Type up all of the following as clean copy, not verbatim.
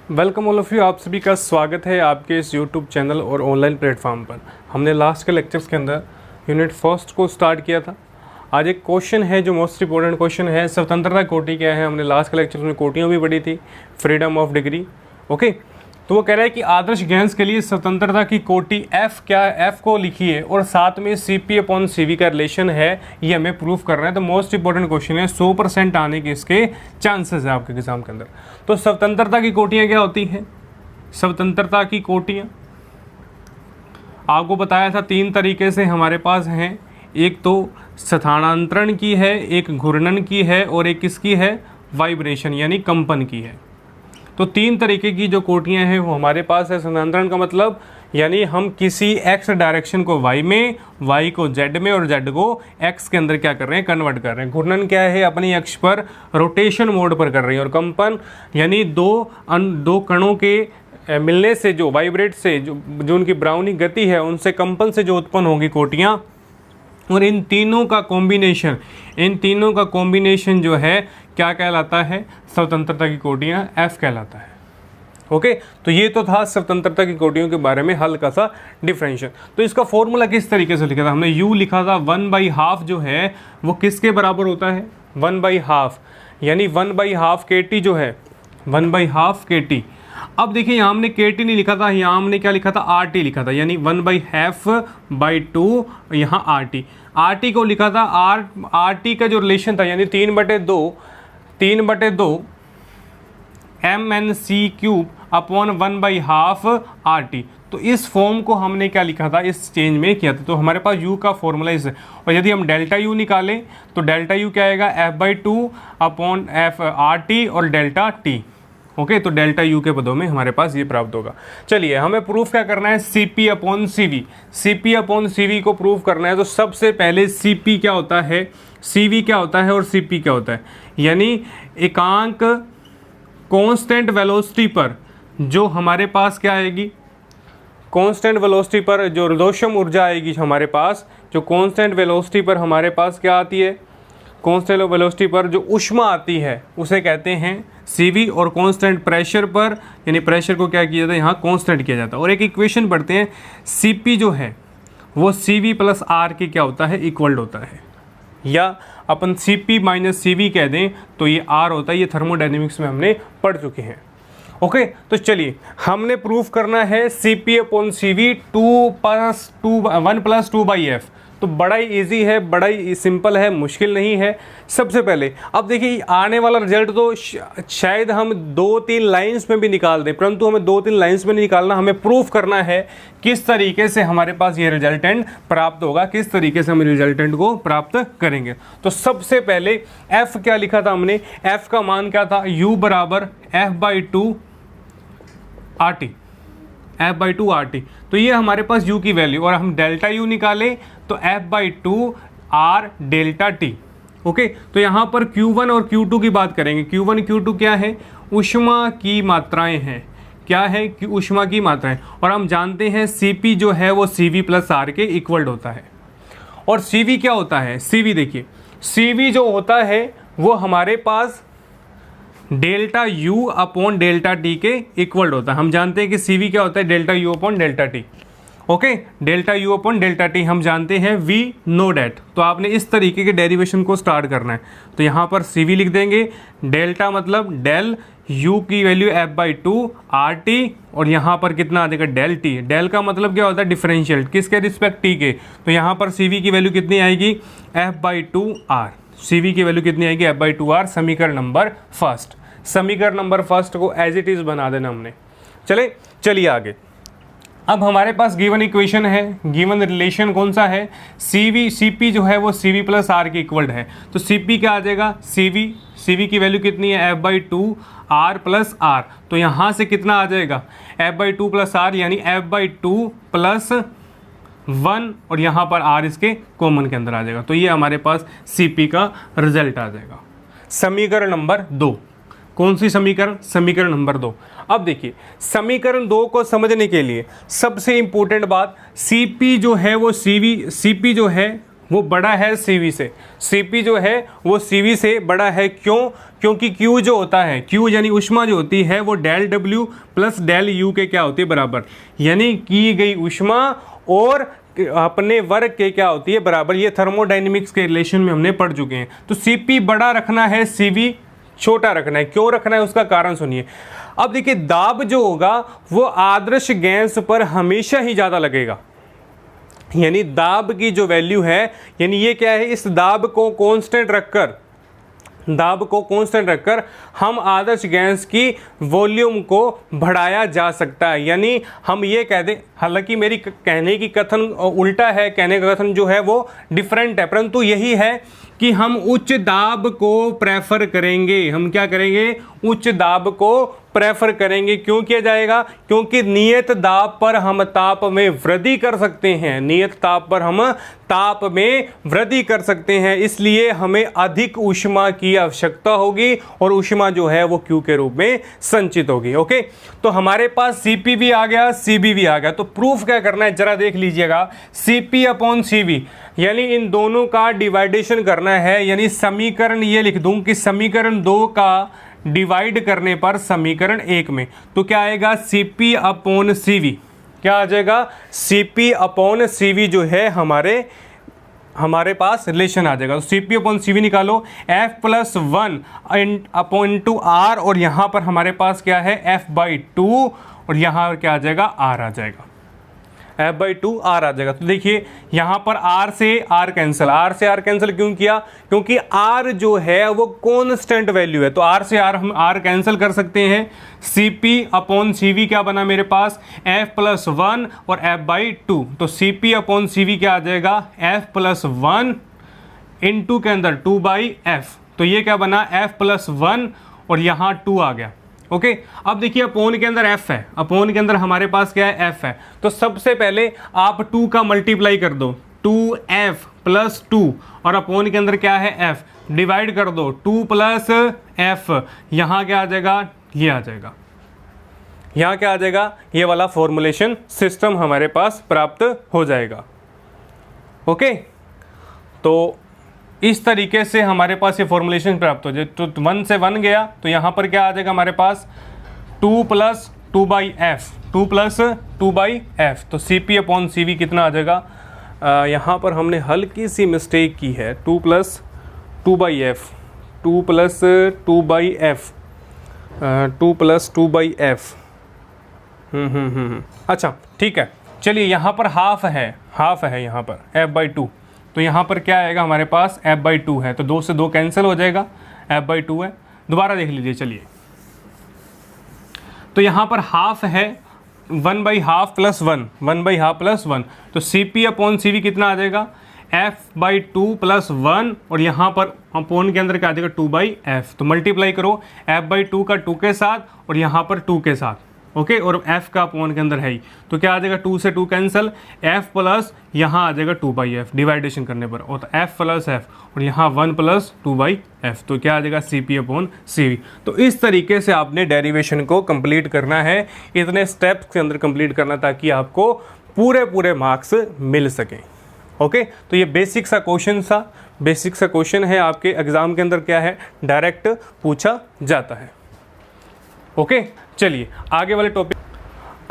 Welcome all of you. आप सभी का स्वागत है आपके इस यूट्यूब चैनल और ऑनलाइन प्लेटफॉर्म पर। हमने लास्ट के लेक्चर्स के अंदर यूनिट फर्स्ट को स्टार्ट किया था। आज एक क्वेश्चन है जो मोस्ट इंपॉर्टेंट क्वेश्चन है, स्वतंत्रता कोटि क्या है। हमने लास्ट के लेक्चर्स में कोटियाँ भी पढ़ी थी, फ्रीडम ऑफ डिग्री। ओके, तो वो कह रहा है कि आदर्श गैस के लिए स्वतंत्रता की कोटि एफ क्या है, एफ को लिखिए और साथ में CP/CV का रिलेशन है, ये हमें प्रूफ करना है। तो मोस्ट इंपॉर्टेंट क्वेश्चन है, 100% आने के इसके चांसेस है आपके एग्जाम के अंदर। तो स्वतंत्रता की कोटियाँ क्या होती हैं? स्वतंत्रता की कोटियाँ आपको बताया था 3 तरीके से हमारे पास हैं। एक तो स्थानांतरण की है, एक घूर्णन की है और एक किसकी है, वाइब्रेशन यानी कंपन की है। तो 3 तरीके की जो कोटियाँ हैं वो हमारे पास है। स्थानांतरण का मतलब यानी हम किसी x डायरेक्शन को y में, y को z में और z को x के अंदर क्या कर रहे हैं, कन्वर्ट कर रहे हैं। घूर्णन क्या है, अपनी अक्ष पर रोटेशन मोड पर कर रही है। और कंपन यानी दो कणों के मिलने से जो वाइब्रेट से जो उनकी ब्राउनी गति है, उनसे कंपन से जो उत्पन्न होगी कोटियाँ, और इन तीनों का कॉम्बिनेशन जो है क्या कहलाता है, स्वतंत्रता की कोटियाँ F कहलाता है। ओके, तो ये तो था स्वतंत्रता की कोटियों के बारे में हल्का सा डिफरेंशियल। तो इसका फॉर्मूला किस तरीके से लिखा था हमने, U लिखा था 1/2 जो है वो किसके बराबर होता है, 1/2 यानी 1/2 KT जो है, 1/2 KT। अब देखिए यहाँ हमने KT नहीं लिखा था, यहाँ हमने क्या लिखा था, RT लिखा था, यानी 1/2 यहाँ RT को लिखा था। RT का जो रिलेशन था यानी 3/2 mnc³ अपॉन 1/2 RT। तो इस फॉर्म को हमने क्या लिखा था, इस चेंज में किया था। तो हमारे पास U का फॉर्मूला इस, और यदि हम डेल्टा U निकालें तो डेल्टा U क्या आएगा, F/2 अपॉन F RT और डेल्टा T। ओके, तो डेल्टा U के पदों में हमारे पास ये प्राप्त होगा। चलिए हमें प्रूफ क्या करना है, CP/CV को प्रूफ करना है। तो सबसे पहले CP क्या होता है, CV क्या होता है और CP क्या होता है, यानी एकांक कांस्टेंट वेलोसिटी पर जो हमारे पास क्या आएगी, कांस्टेंट वेलोसिटी पर जो रोधोषम ऊर्जा आएगी हमारे पास, जो कांस्टेंट वेलोसिटी पर हमारे पास क्या आती है, कांस्टेंट वेलोसिटी पर जो ऊष्मा आती है उसे कहते हैं CV। और कांस्टेंट प्रेशर पर यानी प्रेशर को क्या किया जाता है, यहाँ कांस्टेंट किया जाता है। और एक इक्वेशन पढ़ते हैं, CP जो है वो CV + R के क्या होता है, इक्वल होता है, या अपन CP - CV कह दें तो ये R होता है। ये थर्मोडायनेमिक्स में हमने पढ़ चुके हैं। ओके, तो चलिए हमने प्रूफ करना है CP/CV 1 + 2/F। तो बड़ा ही इजी है, बड़ा ही सिंपल है, मुश्किल नहीं है। सबसे पहले अब देखिए आने वाला रिजल्ट तो शायद हम 2-3 लाइंस में भी निकाल दें, परंतु हमें 2-3 लाइंस में नहीं निकालना, हमें प्रूफ करना है किस तरीके से हमारे पास ये रिजल्टेंट प्राप्त होगा, किस तरीके से हम रिजल्टेंट को प्राप्त करेंगे। तो सबसे पहले F क्या लिखा था हमने, F का मान क्या था, U बराबर F/2 RT, F/2 RT। तो ये हमारे पास U की वैल्यू, और हम डेल्टा U निकालें तो F/2 R delta T। Okay, तो यहाँ पर Q1 और Q2 की बात करेंगे। Q1 Q2 क्या है, ऊष्मा की मात्राएं हैं, क्या है कि ऊष्मा की मात्राएं। और हम जानते हैं CP जो है वो CV + R के इक्वल होता है। और CV क्या होता है, CV देखिए, CV जो होता है वो हमारे पास delta U upon delta T के इक्वल होता है। हम जानते हैं कि CV क्या होता है, delta U upon delta T। Okay, delta U upon delta T हम जानते हैं, वी नो डैट। तो आपने इस तरीके के डेरिवेशन को स्टार्ट करना है। तो यहाँ पर CV लिख देंगे, डेल्टा मतलब डेल U की वैल्यू F/2 RT, और यहाँ पर कितना आ जाएगा, डेल T। डेल का मतलब क्या होता है, डिफरेंशियल, किसके रिस्पेक्ट T के। तो यहाँ पर CV की वैल्यू कितनी आएगी, F/2 R। CV की वैल्यू कितनी आएगी, F/2 R। समीकरण नंबर फर्स्ट को एज इट इज़ बना देना हमने। चलिए आगे। अब हमारे पास गिवन इक्वेशन है, गिवन रिलेशन कौन सा है, CP जो है वो CV + R के इक्वल है। तो CP क्या आ जाएगा, CV की वैल्यू कितनी है, F/2 R + R। तो यहाँ से कितना आ जाएगा, F/2 + R यानी F/2 + 1, और यहाँ पर R इसके कॉमन के अंदर आ जाएगा। तो ये हमारे पास CP का रिजल्ट आ जाएगा। समीकरण नंबर 2, कौन सी समीकरण, समीकरण नंबर 2। अब देखिए समीकरण 2 को समझने के लिए सबसे इंपॉर्टेंट बात, CP जो है वो CP जो है वो बड़ा है CV से। CP जो है वो CV से बड़ा है। क्यों? क्योंकि Q जो होता है, Q यानी ऊष्मा जो होती है वो del W plus del U के क्या होती है? बराबर। यानी की गई ऊष्मा और अपने वर्ग के क्या होती है? बराबर। ये थर्मोडाइनमिक्स के रिलेशन में हमने पढ़ चुके हैं। तो CP बड़ा रखना है, CV छोटा रखना है। क्यों रखना है उसका कारण सुनिए। अब देखिए दाब जो होगा वो आदर्श गैस पर हमेशा ही ज़्यादा लगेगा। यानी दाब की जो वैल्यू है, यानी ये क्या है, इस दाब को कांस्टेंट रखकर हम आदर्श गैस की वॉल्यूम को बढ़ाया जा सकता है। यानी हम ये कह दें, हालांकि मेरी कहने की कथन उल्टा है, कहने का कथन जो है वो डिफरेंट है, परंतु यही है कि हम उच्च दाब को प्रेफर करेंगे। हम क्या करेंगे? उच्च दाब को प्रेफर करेंगे। क्यों किया जाएगा? क्योंकि नियत दाब पर हम ताप में वृद्धि कर सकते हैं। नियत ताप पर हम ताप में वृद्धि कर सकते हैं, इसलिए हमें अधिक ऊष्मा की आवश्यकता होगी और ऊष्मा जो है वो Q के रूप में संचित होगी। ओके, तो हमारे पास CP भी आ गया, CB भी आ गया। तो प्रूफ क्या करना है जरा देख लीजिएगा। CP अपॉन CV यानी इन दोनों का डिवाइडेशन करना है। यानी समीकरण ये लिख दूं कि समीकरण 2 का डिवाइड करने पर समीकरण 1 में तो क्या आएगा? CP upon CV। क्या आ जाएगा? CP अपॉन CV जो है हमारे पास रिलेशन आ जाएगा। तो CP अपॉन CV निकालो, F+1 अपॉन टू R, और यहाँ पर हमारे पास क्या है? F/2, और यहाँ क्या आ जाएगा? R आ जाएगा। F/2 R आ जाएगा। तो देखिए यहाँ पर R से R कैंसिल क्यों किया? क्योंकि R जो है वो कॉन्स्टेंट वैल्यू है, तो R से R हम R कैंसिल कर सकते हैं। CP अपॉन CV क्या बना मेरे पास? F+1 और F/2। तो CP अपॉन CV क्या आ जाएगा? F+1 इंटू के अंदर 2/F। तो ये क्या बना? F+1 और यहाँ 2 आ गया। ओके, अब देखिए अपोन के अंदर F है, अपोन के अंदर हमारे पास क्या है? F है। तो सबसे पहले आप 2 का मल्टीप्लाई कर दो, 2F + 2, और अपोन के अंदर क्या है? F। डिवाइड कर दो, 2 + F। यहाँ क्या आ जाएगा? ये आ जाएगा। यहाँ क्या आ जाएगा? ये वाला फॉर्मुलेशन सिस्टम हमारे पास प्राप्त हो जाएगा। ओके, तो इस तरीके से हमारे पास ये फॉर्मुलेशन प्राप्त हो जाए। तो 1 से 1 गया, तो यहाँ पर क्या आ जाएगा हमारे पास? 2 + 2/F, 2 + 2/F। तो CP अपॉन CV कितना आ जाएगा? यहाँ पर हमने हल्की सी मिस्टेक की है। 2 + 2/F, 2 + 2/F, 2 + 2/F। अच्छा ठीक है, चलिए यहाँ पर हाफ है यहाँ पर F/2। तो यहाँ पर क्या आएगा हमारे पास? F/2 है, तो 2 से 2 कैंसिल हो जाएगा, F/2 है। दोबारा देख लीजिए, चलिए। तो यहाँ पर हाफ है, 1/2 + 1, 1/2 + 1। तो CP अपॉन CV कितना आ जाएगा? F/2 + 1, और यहाँ पर अपोन के अंदर क्या आ जाएगा? 2/F। तो मल्टीप्लाई करो, F/2 का 2 के साथ और यहाँ पर 2 के साथ। ओके, और F का अपोन के अंदर है ही, तो क्या आ जाएगा? 2 से 2 कैंसिल, F प्लस यहाँ आ जाएगा 2/F डिवाइडेशन करने पर, और F + F, और यहाँ 1 + 2/F। तो क्या आ जाएगा? CP upon CV। तो इस तरीके से आपने डेरिवेशन को कंप्लीट करना है, इतने स्टेप्स के अंदर कंप्लीट करना, ताकि आपको पूरे मार्क्स मिल सकें। ओके, तो ये बेसिक सा क्वेश्चन है, आपके एग्जाम के अंदर क्या है? डायरेक्ट पूछा जाता है। ओके, चलिए आगे वाले टॉपिक।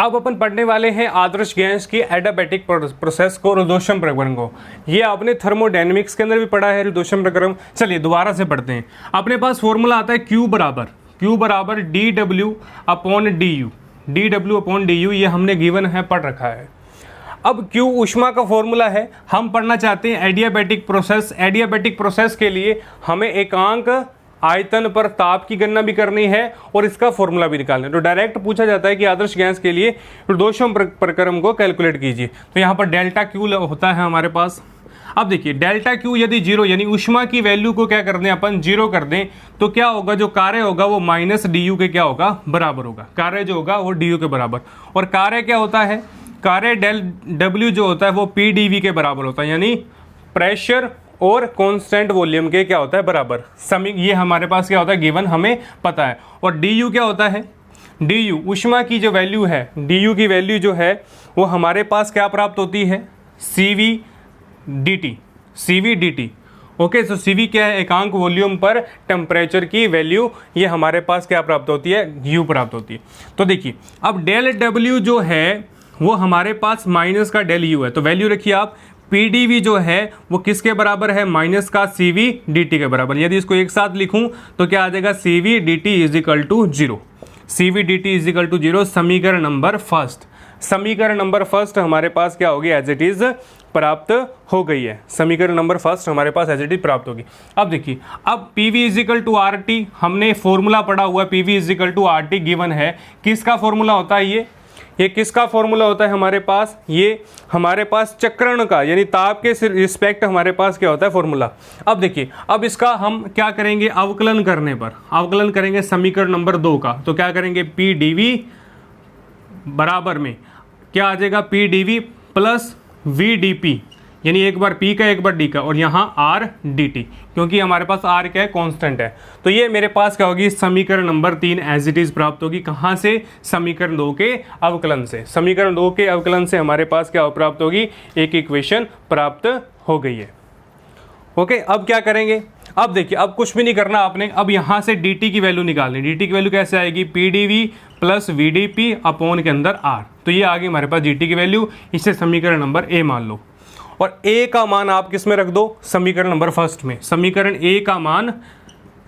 अब अपन पढ़ने वाले हैं आदर्श गैस की एडियाबैटिक प्रोसेस को, रुद्धोष्म प्रक्रम को। ये आपने थर्मोडायनेमिक्स के अंदर भी पढ़ा है, रुद्धोष्म प्रक्रम। चलिए दोबारा से पढ़ते हैं। अपने पास फॉर्मूला आता है Q बराबर dW upon DU, dW upon DU, ये हमने गिवन है, पढ़ रखा है। अब Q ऊष्मा का फॉर्मूला है, हम पढ़ना चाहते हैं एडियाबैटिक प्रोसेस। एडियाबैटिक प्रोसेस के लिए हमें एकांक आयतन पर ताप की गणना भी करनी है और इसका फॉर्मूला भी निकालना है। तो डायरेक्ट पूछा जाता है कि आदर्श गैस के लिए रुद्धोष्म प्रक्रम को कैलकुलेट कीजिए। तो यहाँ पर ΔQ होता है हमारे पास। अब देखिए ΔQ यदि 0, यानी ऊष्मा की वैल्यू को क्या कर दें अपन? 0 कर दें, तो क्या होगा? जो कार्य होगा वो -DU के क्या होगा? बराबर होगा। कार्य जो होगा वो DU के बराबर। और कार्य क्या होता है? कार्य ΔW जो होता है वो PdV के बराबर होता है, यानी प्रेशर और कांस्टेंट वॉल्यूम के क्या होता है? बराबर। ये हमारे पास क्या होता है? गिवन हमें पता है। और DU क्या होता है? DU ऊष्मा की जो वैल्यू है, DU की वैल्यू जो है वो हमारे पास क्या प्राप्त होती है? CV dt, CV dt। Okay, so CV क्या है, एकांक वॉल्यूम पर टेम्परेचर की वैल्यू, ये हमारे पास क्या प्राप्त होती है, U प्राप्त होती है। तो देखिए अब डेल W जो है वो हमारे पास माइनस का डेल U है, तो वैल्यू रखिए आप, PdV जो है वो किसके बराबर है, माइनस का CV dt के बराबर। यदि इसको एक साथ लिखूं तो क्या आ जाएगा, CV dt is equal to 0, CV dt is equal to 0। समीकरण नंबर फर्स्ट, समीकरण नंबर फर्स्ट हमारे पास क्या होगी, एज इट इज प्राप्त हो गई है। समीकरण नंबर फर्स्ट हमारे पास एज इट इज प्राप्त होगी। अब देखिए, अब PV is equal to RT, हमने फॉर्मूला पढ़ा हुआ, PV is equal to RT given है। किसका फॉर्मूला होता है ये किसका फॉर्मूला होता है हमारे पास, ये हमारे पास चक्रण का, यानी ताप के रिस्पेक्ट हमारे पास क्या होता है फॉर्मूला। अब देखिए, अब इसका हम क्या करेंगे, अवकलन करने पर, अवकलन करेंगे समीकरण नंबर 2 का, तो क्या करेंगे, PdV बराबर में क्या आ जाएगा, PdV प्लस VdP, यानी एक बार P का एक बार D का, और यहाँ R dt, क्योंकि हमारे पास R क्या है, कांस्टेंट है। तो ये मेरे पास क्या होगी, समीकरण नंबर 3 एज इट इज प्राप्त होगी। कहाँ से, समीकरण 2 के अवकलन से। समीकरण 2 के अवकलन से हमारे पास क्या प्राप्त होगी, एक इक्वेशन प्राप्त हो गई है। ओके, अब क्या करेंगे, अब देखिए, अब कुछ भी नहीं करना आपने, अब यहाँ से dt की वैल्यू निकालनी। dt की वैल्यू कैसे आएगी, PdV प्लस VdP अपॉन के अंदर R। तो ये आ गई हमारे पास dt की वैल्यू, इसे समीकरण नंबर A मान लो, और A का मान आप किस में रख दो, समीकरण नंबर फर्स्ट में। समीकरण A का मान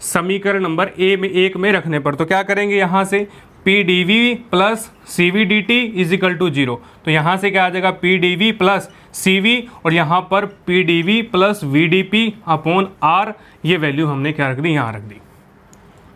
समीकरण नंबर A में 1 में रखने पर, तो क्या करेंगे, यहाँ से PdV plus CV dt is equal to 0। तो यहाँ से क्या आ जाएगा, PdV प्लस CV, और यहाँ पर PdV plus VdP upon R। ये वैल्यू हमने क्या रख दी, यहाँ रख दी,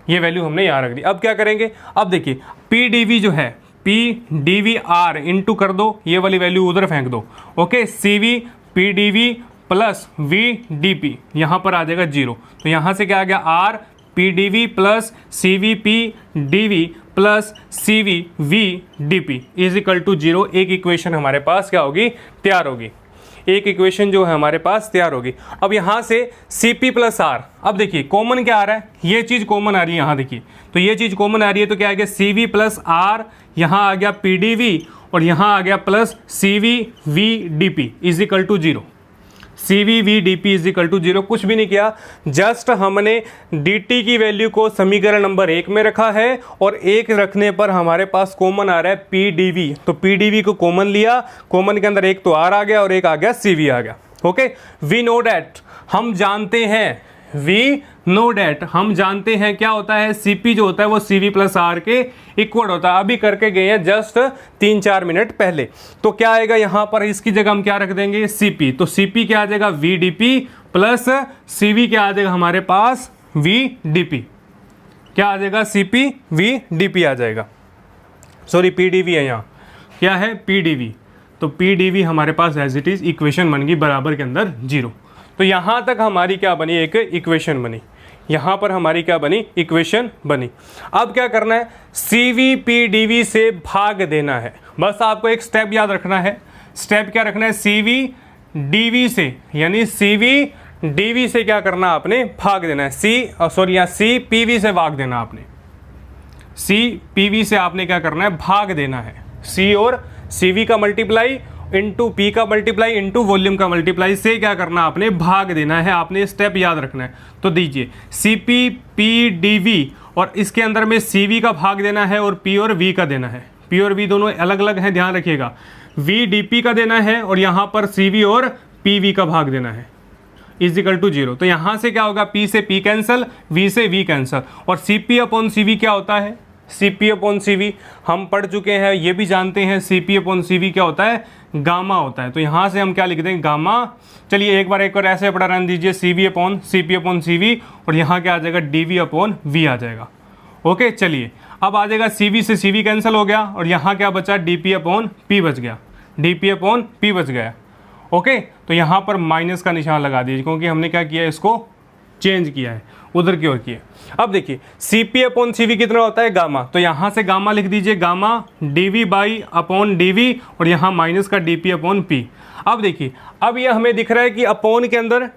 ये वैल्यू हमने यहाँ रख दी। अब क्या करेंगे, अब देखिए PdV जो है, PdV R इंटू कर दो, ये वाली वैल्यू उधर फेंक दो। Okay, CV PdV plus VdP, यहाँ पर आ जाएगा 0। तो यहाँ से क्या आ गया, R PdV plus CVPdV plus CVVdP is equal to 0। एक इक्वेशन हमारे पास क्या होगी, तैयार होगी, एक इक्वेशन जो है हमारे पास तैयार होगी। अब यहाँ से Cp प्लस R, अब देखिए कॉमन क्या आ रहा है, ये चीज़ कॉमन आ रही है, यहाँ देखिए, तो ये चीज़ कॉमन आ रही है, तो क्या आ गया, CV प्लस R, यहाँ आ गया PdV, और यहाँ आ गया plus CVVdP is equal to 0। CVVdP is equal to 0, कुछ भी नहीं किया, जस्ट हमने dt की वैल्यू को समीकरण नंबर 1 में रखा है, और 1 रखने पर हमारे पास कॉमन आ रहा है PdV, तो PdV को कॉमन लिया, कॉमन के अंदर एक तो R आ गया और एक आ गया CV आ गया। ओके, वी नो डैट, हम जानते हैं, वी नो डैट, हम जानते हैं क्या होता है, Cp जो होता है वो CV प्लस R के इक्वल होता है। अभी करके गए हैं जस्ट 3-4 मिनट पहले। तो क्या आएगा यहाँ पर, इसकी जगह हम क्या रख देंगे, Cp, तो Cp क्या आ जाएगा, VdP प्लस CV क्या आ जाएगा हमारे पास, VdP, क्या आ जाएगा, Cp VdP आ जाएगा, सॉरी PdV है यहाँ, क्या है PdV, तो PdV हमारे पास एज इट इज इक्वेशन बन गई बराबर के अंदर 0। तो यहाँ तक हमारी क्या बनी, एक इक्वेशन बनी, यहाँ पर हमारी क्या बनी, इक्वेशन बनी। अब क्या करना है, CVPdV से भाग देना है, बस आपको एक स्टेप याद रखना है। स्टेप क्या रखना है, CVdV से, यानी CVdV से क्या करना आपने, भाग देना है, CPV से भाग देना आपने, CPV से आपने क्या करना है, भाग देना है। C और CV का मल्टीप्लाई इंटू P का मल्टीप्लाई इंटू वॉल्यूम का मल्टीप्लाई से क्या करना आपने, भाग देना है, आपने स्टेप याद रखना है। तो दीजिए CPPdV, और इसके अंदर में CV का भाग देना है और P और V का देना है। P और V दोनों अलग अलग हैं, ध्यान रखिएगा, VdP का देना है और यहाँ पर CV और PV का भाग देना है, इज इक्वल टू 0। तो यहाँ से क्या होगा, P से P कैंसल, V से V कैंसल, और CP अपॉन CV क्या होता है, CP अपॉन CV हम पढ़ चुके हैं, ये भी जानते हैं, CP अपॉन CV क्या होता है, गामा होता है। तो यहाँ से हम क्या लिख देंगे, गामा। चलिए एक बार ऐसे पढ़ा रहने दीजिए, CP अपॉन CV, और यहाँ क्या आ जाएगा, DV अपॉन V आ जाएगा। ओके, चलिए अब आ जाएगा CV से CV कैंसिल हो गया, और यहाँ क्या बचा, DP अपॉन P बच गया, DP अपॉन P बच गया। ओके, तो यहाँ पर माइनस का निशान लगा दीजिए, क्योंकि हमने क्या किया है, इसको चेंज किया है, उधर की ओर किया। अब देखिए CP अपॉन CV कितना होता है, गामा, तो यहाँ से गामा लिख दीजिए, gamma DV by upon DV, और यहाँ माइनस का DP अपॉन P। अब देखिए, अब ये हमें दिख रहा है कि अपॉन के अंदर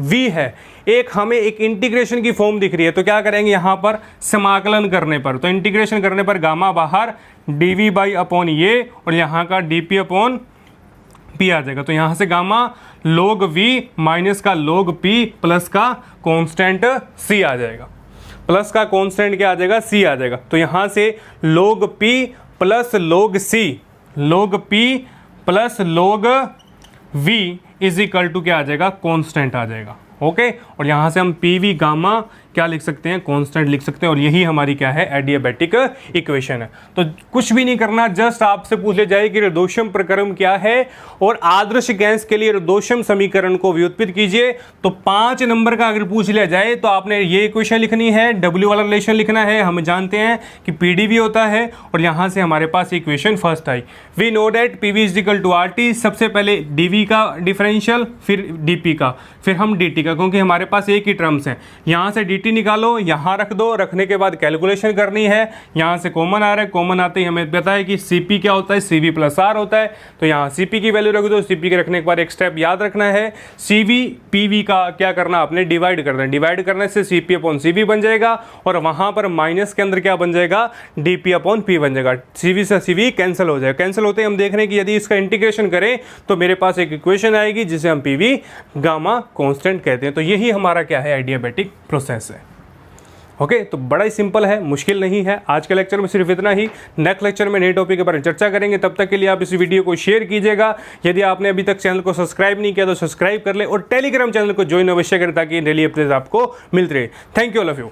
V है, एक हमें एक इंटीग्रेशन की फॉर्म दिख रही है, तो क्या करेंगे, यहाँ पर समाकलन करने पर, तो इंटीग्रेशन करने पर गामा बाहर, DV बाई अपॉन ये, और यहाँ का DP अपॉन पी आ जाएगा। तो यहाँ से गामा log v माइनस का log p प्लस का कांस्टेंट c आ जाएगा। प्लस का कांस्टेंट क्या आ जाएगा, c आ जाएगा। तो यहाँ से log p plus log c, log p plus log v is equal to क्या आ जाएगा, कांस्टेंट आ जाएगा। ओके, और यहाँ से हम पी वी गामा क्या लिख सकते हैं, कांस्टेंट लिख सकते हैं। और यही हमारी क्या है, एडियाबैटिक इक्वेशन है। तो कुछ भी नहीं करना, जस्ट आपसे पूछ ले जाए कि रेडोशम प्रक्रम क्या है और आदर्श गैस के लिए रेडोशम समीकरण को व्युत्पत्ति कीजिए। तो 5 नंबर का अगर पूछ लिया जाए तो आपने ये इक्वेशन लिखनी है, डब्ल्यू वाला रिलेशन लिखना है। हम जानते हैं कि पीडीवी होता है और यहाँ से हमारे पास इक्वेशन फर्स्ट आई। We know that PV is equal to RT, सबसे पहले डीवी का डिफरेंशियल, फिर डीपी का, फिर हम डीटी का, क्योंकि हमारे पास एक ही टर्म्स हैं। यहाँ से dt निकालो, यहाँ रख दो, रखने के बाद कैलकुलेशन करनी है। यहाँ से कॉमन आ रहा है, कॉमन आते ही हमें पता है कि cp क्या होता है, cv प्लस r होता है। तो यहाँ cp की वैल्यू रख दो। cp के रखने के बाद एक स्टेप याद रखना है, cv pv का क्या करना, आपने डिवाइड करना है। डिवाइड करने से cp अपॉन cv बन जाएगा और वहाँ पर माइनस के अंदर क्या बन जाएगा, dp अपॉन p बन जाएगा। cv से cv कैंसिल हो जाएगा। कैंसिल होते ही हम देख रहे हैं कि यदि इसका इंटीग्रेशन करें तो मेरे पास एक इक्वेशन आएगी जिसे हम pv गामा कांस्टेंट कहते हैं। तो यही हमारा क्या है, एडियाबैटिक प्रोसेस है। ओके, तो बड़ा ही सिंपल है, मुश्किल नहीं है। आज के लेक्चर में सिर्फ इतना ही। नेक्स्ट लेक्चर में नए टॉपिक के बारे में चर्चा करेंगे। तब तक के लिए आप इस वीडियो को शेयर कीजिएगा। यदि आपने अभी तक चैनल को सब्सक्राइब नहीं किया तो सब्सक्राइब कर ले और टेलीग्राम चैनल को ज्वाइन अवश्य करें ताकि डेली अपडेट्स आपको मिलते रहे। Thank you all of you.